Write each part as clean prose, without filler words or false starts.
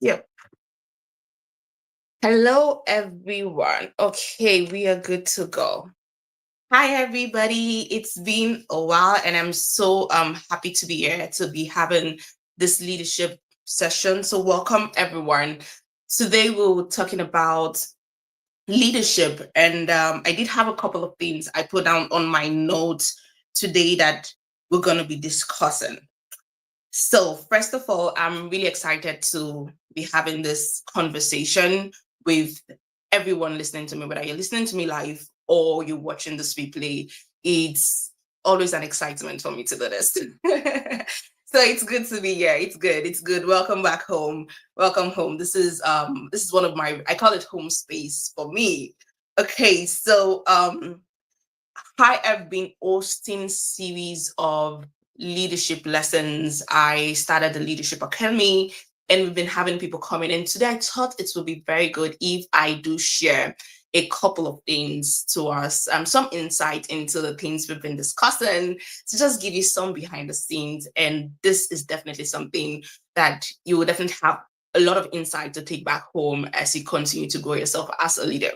Yep. Hello, everyone. Okay, we are good to go. Hi, everybody. It's been a while, and I'm so happy to be here to be having this leadership session. So, welcome, everyone. Today, we're talking about leadership, and I did have a couple of things I put down on my notes today that we're going to be discussing. So, first of all, I'm really excited to be having this conversation with everyone listening to me, whether you're listening to me live or you're watching this replay. It's always an excitement for me to do this. So it's good to be here. It's good. It's good. Welcome back home. Welcome home. This is one of my, I call it home space for me. Okay, so I have been hosting series of leadership lessons. I started the Leadership Academy and we've been having people coming in. Today, I thought it would be very good if I do share a couple of things to us, some insight into the things we've been discussing to just give you some behind the scenes. And this is definitely something that you will definitely have a lot of insight to take back home as you continue to grow yourself as a leader.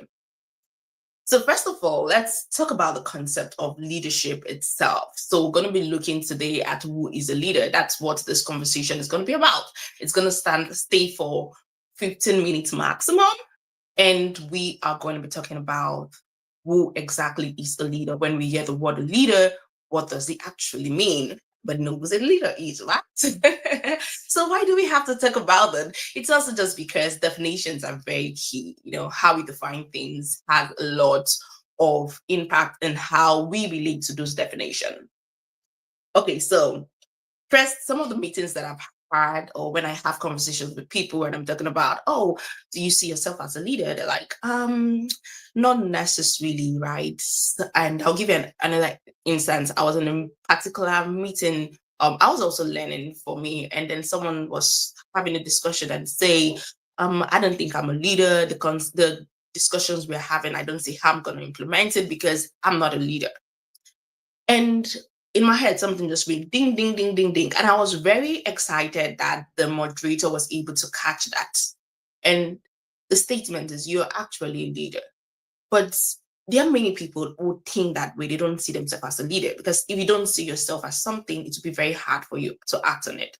So, first of all, let's talk about the concept of leadership itself. So, we're going to be looking today at who is a leader. That's what this conversation is going to be about. It's going to stay for 15 minutes maximum. And we are going to be talking about who exactly is a leader. When we hear the word leader, what does it actually mean? But knows a leader is, right? So why do we have to talk about it? It's also just because definitions are very key. How we define things has a lot of impact in how we relate to those definitions. Okay, so first, some of the meetings that I've had, or when I have conversations with people and I'm talking about, oh, do you see yourself as a leader? They're like, not necessarily, right? And I'll give you another instance. I was in a particular meeting. I was also learning for me, and then someone was having a discussion and say, I don't think I'm a leader. The discussions we're having, I don't see how I'm going to implement it because I'm not a leader. And in my head, something just went ding, ding, ding, ding, ding. And I was very excited that the moderator was able to catch that. And the statement is, you're actually a leader. But there are many people who think that way. They don't see themselves as a leader because if you don't see yourself as something, it will be very hard for you to act on it.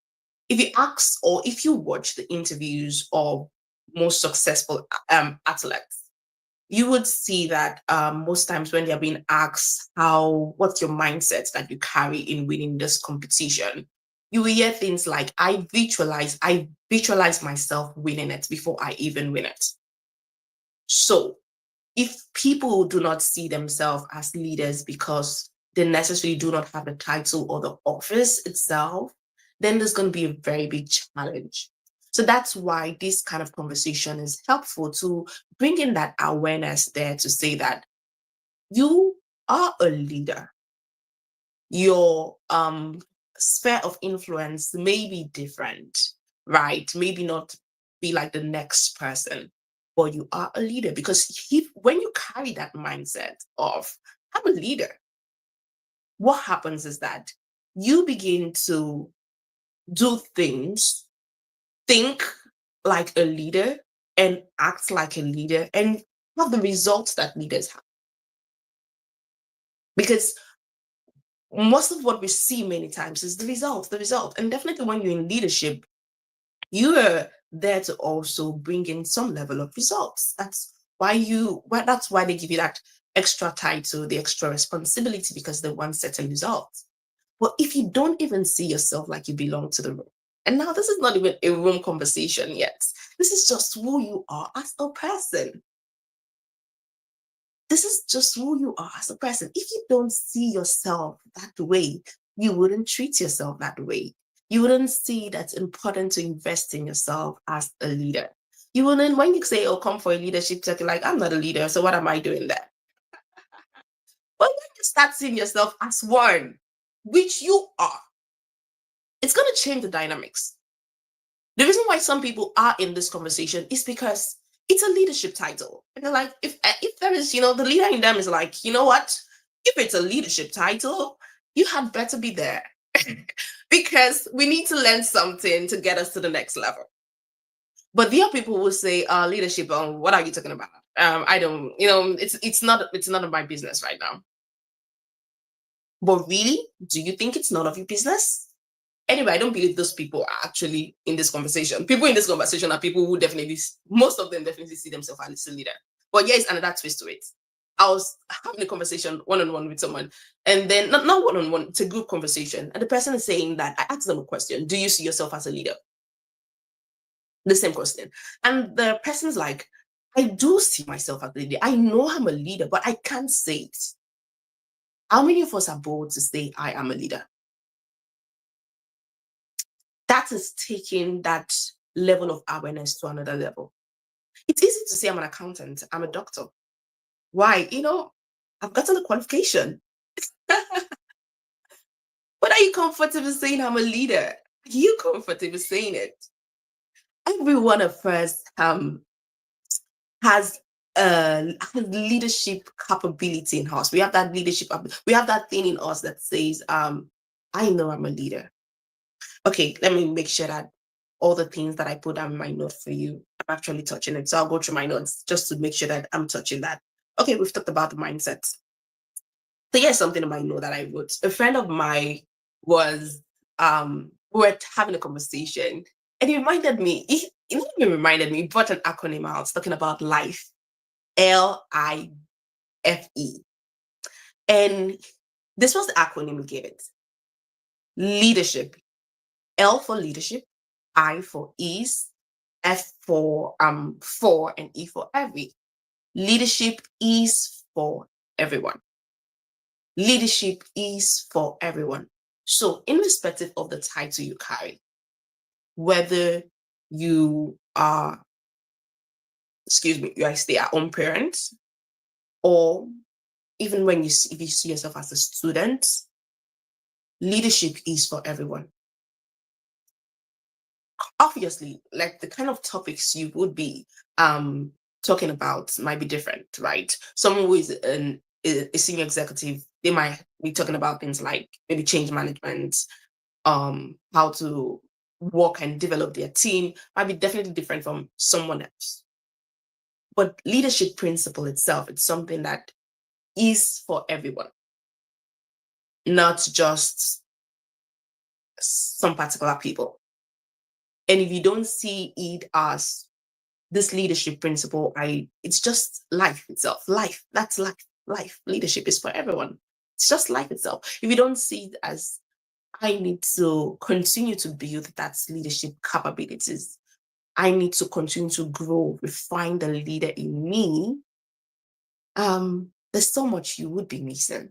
If you ask or if you watch the interviews of most successful athletes, you would see that most times when they're being asked what's your mindset that you carry in winning this competition, you will hear things like, I visualize myself winning it before I even win it. So if people do not see themselves as leaders because they necessarily do not have the title or the office itself, then there's going to be a very big challenge. So that's why this kind of conversation is helpful to bring in that awareness there to say that you are a leader. Your sphere of influence may be different, right? Maybe not be like the next person, but you are a leader because when you carry that mindset of, I'm a leader, what happens is that you begin to do things, think like a leader, and act like a leader, and have the results that leaders have. Because most of what we see many times is the result. And definitely when you're in leadership, you are there to also bring in some level of results. That's why they give you that extra title, the extra responsibility, because they want certain results. But if you don't even see yourself like you belong to the room, and now this is not even a room conversation yet, this is just who you are as a person. This is just who you are as a person. If you don't see yourself that way, you wouldn't treat yourself that way. You wouldn't see that's important to invest in yourself as a leader. You wouldn't, when you say, oh, come for a leadership talk, you're like, I'm not a leader, so what am I doing there? But when you start seeing yourself as one, which you are, it's going to change the dynamics. The reason why some people are in this conversation is because it's a leadership title. And they're like, if there is, the leader in them is like, you know what? If it's a leadership title, you had better be there. Because we need to learn something to get us to the next level. But there are people who say, leadership, what are you talking about? I don't, it's none of my business right now. But really, do you think it's none of your business? Anyway, I don't believe those people are actually in this conversation. People in this conversation are people who definitely, most of them definitely see themselves as a leader. But yeah, it's another twist to it. I was having a conversation one on one with someone, and then not one on one, it's a group conversation. And the person is saying that I asked them a question: do you see yourself as a leader? The same question. And the person's like, I do see myself as a leader. I know I'm a leader, but I can't say it. How many of us are bold to say I am a leader? That is taking that level of awareness to another level. It's easy to say I'm an accountant, I'm a doctor. Why? I've gotten a qualification. But are you comfortable saying I'm a leader? Are you comfortable saying it? Every one of us has has leadership capability in us. We have that leadership. We have that thing in us that says, I know I'm a leader. Okay, let me make sure that all the things that I put down in my note for you, I'm actually touching it. So I'll go through my notes just to make sure that I'm touching that. Okay, we've talked about the mindset. So here's something I might know that I wrote. A friend of mine was we were having a conversation, and he reminded me, he not even reminded me, he brought an acronym out talking about life. LIFE. And this was the acronym he gave it. Leadership. L for leadership, I for ease, F for and E for every. Leadership is for everyone. Leadership is for everyone. So, irrespective of the title you carry, whether you are, you are a stay-at-home parent, or even if you see yourself as a student, leadership is for everyone. Obviously, like the kind of topics you would be talking about might be different, right? Someone who is a senior executive, they might be talking about things like maybe change management, how to work and develop their team, might be definitely different from someone else. But leadership principle itself, it's something that is for everyone, not just some particular people. And if you don't see it as this leadership principle, it's just life itself. Life, that's life. Life, leadership is for everyone. It's just life itself. If you don't see it as I need to continue to build that leadership capabilities, I need to continue to grow, refine the leader in me, there's so much you would be missing.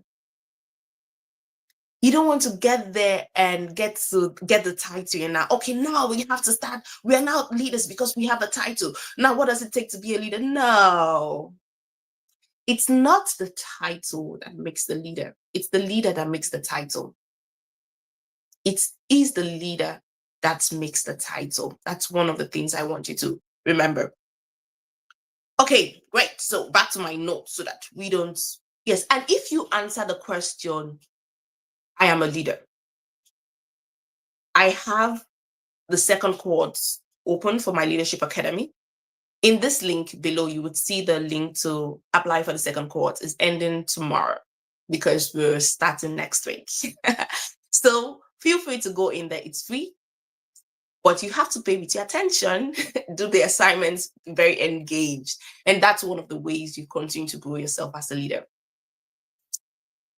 You don't want to get there and get the title. And now, okay, now we have to start. We are now leaders because we have a title. Now, what does it take to be a leader? No, it's not the title that makes the leader. It's the leader that makes the title. It is the leader that makes the title. That's one of the things I want you to remember. Okay, great. So back to my notes so that we don't. Yes, and if you answer the question, I am a leader, I have the second cohorts open for my leadership academy. In this link below, you would see the link to apply for the second cohort is ending tomorrow because we're starting next week. So feel free to go in there. It's free, but you have to pay with your attention, do the assignments, be very engaged. And that's one of the ways you continue to grow yourself as a leader.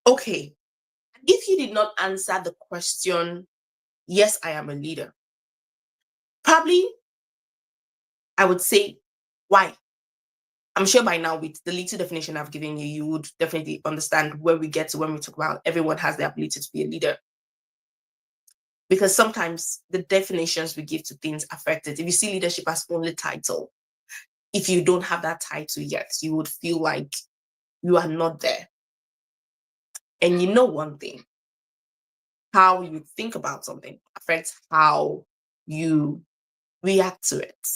Okay, if you did not answer the question, yes, I am a leader, probably I would say, why? I'm sure by now, with the little definition I've given you, you would definitely understand where we get to when we talk about everyone has the ability to be a leader. Because sometimes the definitions we give to things affect it. If you see leadership as only title, if you don't have that title yet, you would feel like you are not there. And you know one thing, how you think about something affects how you react to it.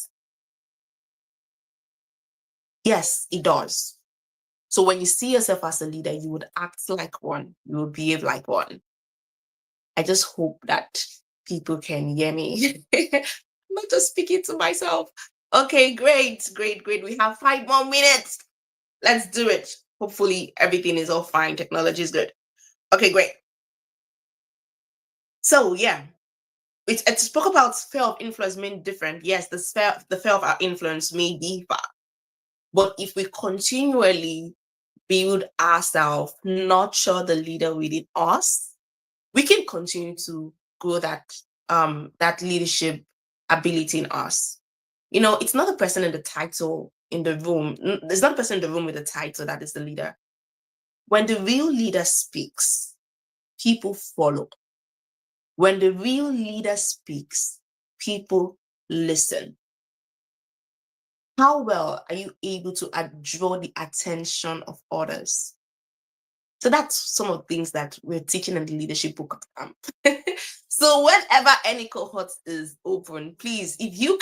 Yes, it does. So when you see yourself as a leader, you would act like one, you would behave like one. I just hope that people can hear me. I'm not just speaking to myself. Okay, great, great, great. We have 5 more minutes. Let's do it. Hopefully, everything is all fine. Technology is good. Okay, great. So, yeah, it spoke about sphere of influence being different. Yes, the sphere of our influence may differ, but if we continually build ourselves, nurture the leader within us, we can continue to grow that leadership ability in us. It's not the person in the title in the room. There's not a person in the room with the title that is the leader. When the real leader speaks, people follow. When the real leader speaks, people listen. How well are you able to draw the attention of others? So that's some of the things that we're teaching in the leadership book camp. So whenever any cohort is open, please, if you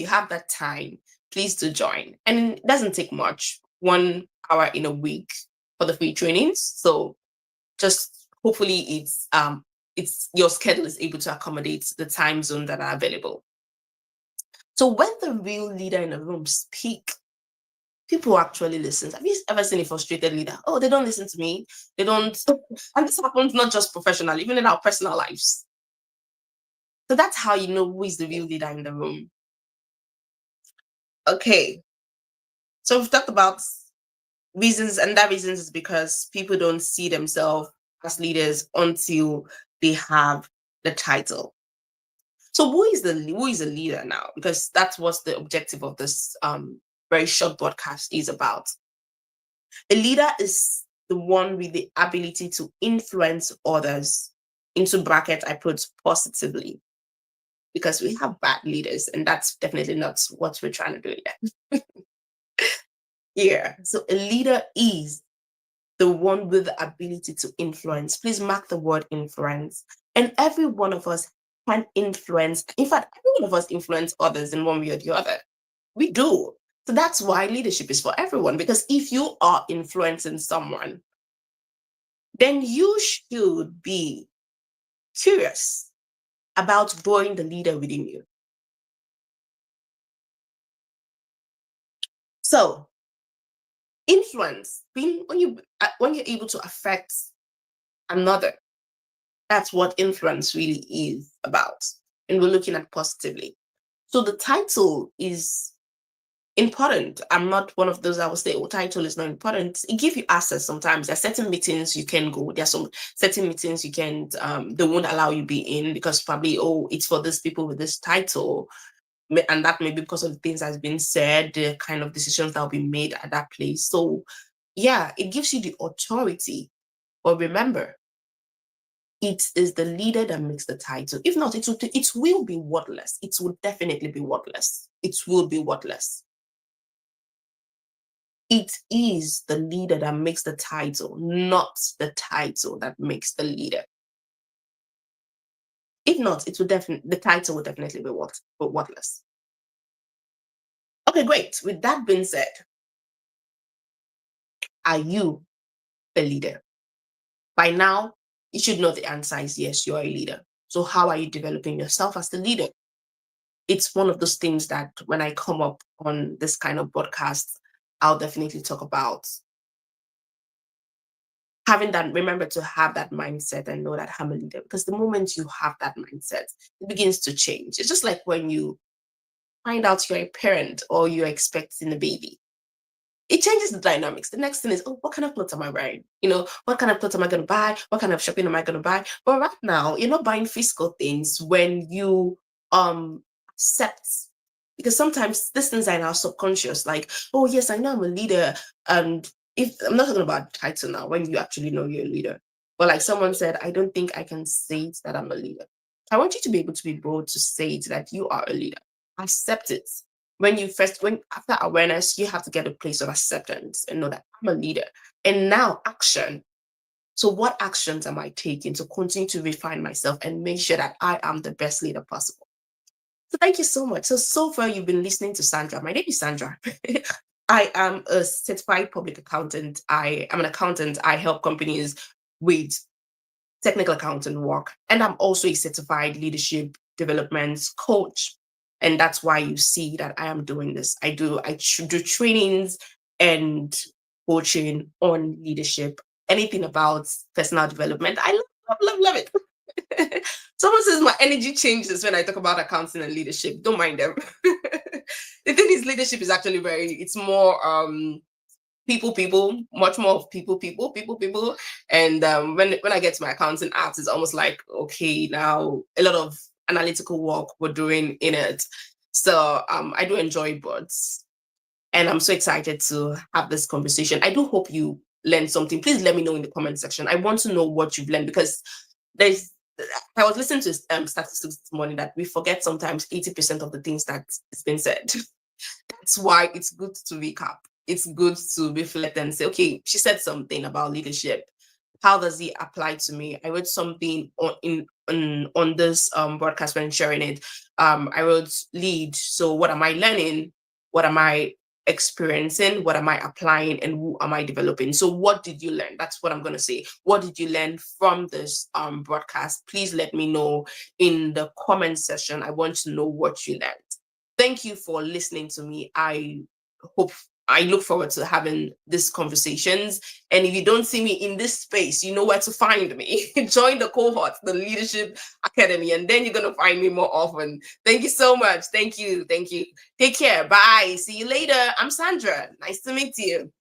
have that time, please do join. And it doesn't take much, 1 hour in a week for the free trainings. So just hopefully it's your schedule is able to accommodate the time zone that are available. So when the real leader in the room speak, people actually listen. Have you ever seen a frustrated leader? Oh, they don't listen to me. They don't. And this happens not just professionally, even in our personal lives. So that's how you know who is the real leader in the room. Okay. So we've talked about reasons, and that reasons is because people don't see themselves as leaders until they have the title. So who is a leader now? Because that's what the objective of this very short broadcast is about. A leader is the one with the ability to influence others. Into bracket, I put positively, because we have bad leaders, and that's definitely not what we're trying to do yet. Yeah. So a leader is the one with the ability to influence. Please mark the word influence. And every one of us can influence. In fact, every one of us influence others in one way or the other. We do. So that's why leadership is for everyone. Because if you are influencing someone, then you should be curious about growing the leader within you. So, influence, being when you're able to affect another, that's what influence really is about. And we're looking at positively. So the title is important. I'm not one of those that will say, oh, title is not important. It gives you access sometimes. There are certain meetings you can go. There are some certain meetings you can they won't allow you be in because probably, oh, it's for these people with this title. And that may be because of the things that's been said, the kind of decisions that will be made at that place. So yeah, it gives you the authority. But remember, it is the leader that makes the title. If not, it will be worthless. It will definitely be worthless. It will be worthless. It is the leader that makes the title, not the title that makes the leader. If not, the title will definitely be worthless. Okay, great. With that being said, are you a leader? By now, you should know the answer is yes, you're a leader. So how are you developing yourself as the leader? It's one of those things that when I come up on this kind of broadcast, I'll definitely talk about having that. Remember to have that mindset and know that I'm a leader, because the moment you have that mindset, it begins to change. It's just like when you find out you're a parent or you're expecting a baby. It changes the dynamics. The next thing is, oh, what kind of clothes am I wearing? What kind of clothes am I going to buy? What kind of shopping am I going to buy? But right now, you're not buying physical things when you accept, because sometimes these things are in our subconscious, like, oh yes, I know I'm a leader. And if I'm not talking about title now, when you actually know you're a leader. But like someone said, I don't think I can say it that I'm a leader. I want you to be able to be bold to say it that you are a leader. Accept it. When after awareness, you have to get a place of acceptance and know that I'm a leader. And now action. So what actions am I taking to continue to refine myself and make sure that I am the best leader possible? So thank you so much. So far you've been listening to Sandra. My name is Sandra. I am a certified public accountant. I am an accountant. I help companies with technical accounting work. And I'm also a certified leadership development coach. And that's why you see that I am doing this. I do trainings and coaching on leadership, anything about personal development. I love it. Someone says my energy changes when I talk about accounting and leadership. Don't mind them. The thing is, leadership is actually it's more people, much more of people. And when I get to my accounting apps, it's almost like, okay, now a lot of analytical work we're doing in it. So I do enjoy bots, and I'm so excited to have this conversation. I do hope you learned something. Please let me know in the comment section. I want to know what you've learned, because there's I was listening to statistics this morning that we forget sometimes 80% of the things that has been said. That's why it's good to recap. It's good to reflect and say, okay, she said something about leadership. How does it apply to me? I wrote something on this broadcast when sharing it. I wrote lead. So what am I learning? What am I experiencing? What am I applying? And who am I developing? So what did you learn? That's what I'm gonna say. What did you learn from this broadcast? Please let me know in the comment section. I want to know what you learned. Thank you for listening to me. Hope I look forward to having these conversations. And if you don't see me in this space, you know where to find me. Join the cohort, the Leadership Academy, and then you're going to find me more often. Thank you so much. Thank you. Take care. Bye. See you later. I'm Sandra. Nice to meet you.